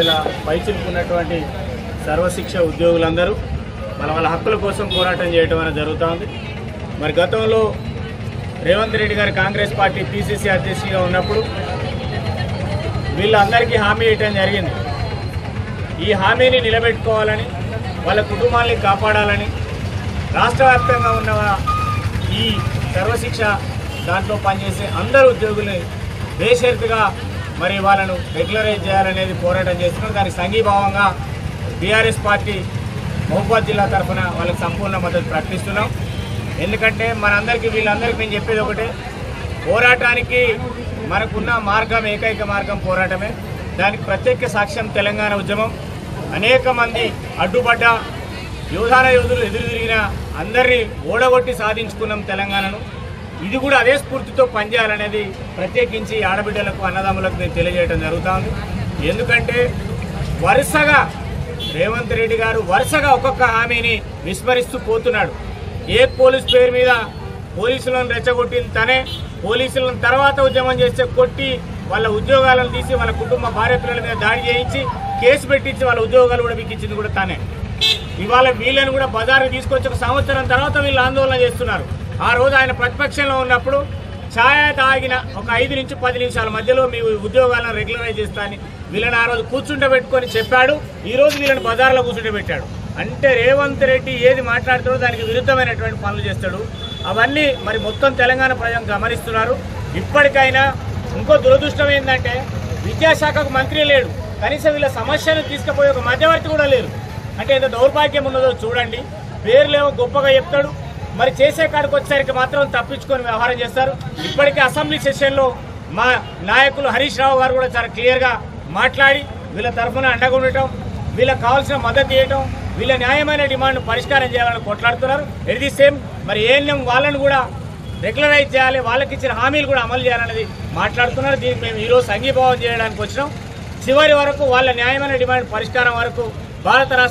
వేల పైచిలుకున్నటువంటి సర్వశిక్ష ఉద్యోగులందరూ వాళ్ళ హక్కుల కోసం పోరాటం చేయడం అనేది జరుగుతోంది. మరి గతంలో రేవంత్ రెడ్డి గారు కాంగ్రెస్ పార్టీ పిసిసి అధ్యక్షుడిగా ఉన్నప్పుడు వీళ్ళందరికీ హామీ ఇవ్వడం జరిగింది. ఈ హామీని నిలబెట్టుకోవాలని, వాళ్ళ కుటుంబాలని కాపాడాలని రాష్ట్ర వ్యాప్తంగా ఉన్న ఈ సర్వశిక్ష దాంట్లో పనిచేసే అందరు ఉద్యోగుల్ని బేషరతుగా మరి వాళ్ళను రెగ్యులరైజ్ చేయాలనేది పోరాటం చేస్తున్నాం. దానికి సంఘీభావంగా బీఆర్ఎస్ పార్టీ మహబూబాద్ జిల్లా తరఫున వాళ్ళకి సంపూర్ణ మద్దతు ప్రకటిస్తున్నాం. ఎందుకంటే మనందరికీ వీళ్ళందరికీ నేను చెప్పేది ఒకటే, పోరాటానికి మనకున్న మార్గం ఏకైక మార్గం పోరాటమే. దానికి ప్రత్యేక సాక్ష్యం తెలంగాణ ఉద్యమం. అనేక మంది అడ్డుపడ్డ యోధులు ఎదురు తిరిగిన అందరినీ ఓడగొట్టి సాధించుకున్నాం తెలంగాణను. ఇది కూడా అదే స్ఫూర్తితో పనిచేయాలనేది ప్రత్యేకించి ఆడబిడ్డలకు అన్నదమ్ములకు నేను తెలియజేయడం జరుగుతుంది. ఎందుకంటే వరుసగా రేవంత్ రెడ్డి గారు వరుసగా ఒక్కొక్క హామీని విస్మరిస్తూ పోతున్నాడు. ఏ పోలీస్ పేరు మీద పోలీసులను రెచ్చగొట్టిన తనే, పోలీసులను తర్వాత ఉద్యమం చేస్తే కొట్టి వాళ్ళ ఉద్యోగాలను తీసి వాళ్ళ కుటుంబ భార్య పిల్లల మీద దాడి చేయించి కేసు పెట్టించి వాళ్ళ ఉద్యోగాలు కూడా బిగించింది కూడా తానే. ఇవాళ వీళ్ళని కూడా బజారు తీసుకొచ్చి ఒక సంవత్సరం తర్వాత వీళ్ళు ఆందోళన చేస్తున్నారు. ఆ రోజు ఆయన ప్రతిపక్షంలో ఉన్నప్పుడు ఛాయ తాగిన ఒక 5 నుంచి 10 నిమిషాల మధ్యలో మీ ఉద్యోగాలను రెగ్యులరైజ్ చేస్తా అని వీళ్ళని ఆ రోజు కూర్చుంటబెట్టుకొని చెప్పాడు. ఈ రోజు వీళ్ళని బజార్లో కూర్చుంటబెట్టాడు. అంటే రేవంత్ రెడ్డి ఏది మాట్లాడుతాడో దానికి విరుద్ధమైనటువంటి పనులు చేస్తాడు. అవన్నీ మరి మొత్తం తెలంగాణ ప్రజలు గమనిస్తున్నారు. ఇప్పటికైనా ఇంకో దురదృష్టం ఏంటంటే విద్యాశాఖకు మంత్రి లేడు, కనీసం వీళ్ళ సమస్యను తీసుకుపోయే ఒక మధ్యవర్తి కూడా లేరు. అంటే ఎంత దౌర్భాగ్యం ఉన్నదో చూడండి. పేర్లేమో గొప్పగా చెప్తాడు, మరి చేసే కాడికి వచ్చేసరికి మాత్రం తప్పించుకొని వ్యవహారం చేస్తారు. ఇప్పటికే అసెంబ్లీ సెషన్లో మా నాయకులు హరీష్ రావు గారు కూడా చాలా క్లియర్గా మాట్లాడి వీళ్ళ తరఫున అండగా ఉండటం, వీళ్ళకి కావాల్సిన మద్దతు ఇవ్వటం, వీళ్ళ న్యాయమైన డిమాండ్ పరిష్కారం చేయాలని కొట్లాడుతున్నారు. ఎట్ ది సేమ్ మరి ఏఎన్ఎం వాళ్ళను కూడా రెగ్యులరైజ్ చేయాలి, వాళ్ళకి ఇచ్చిన హామీలు కూడా అమలు చేయాలనేది మాట్లాడుతున్నారు. దీనికి మేము ఈరోజు సంఘీభావం చేయడానికి వచ్చినాం. చివరి వరకు వాళ్ళ న్యాయమైన డిమాండ్ పరిష్కారం వరకు భారత రాష్ట్ర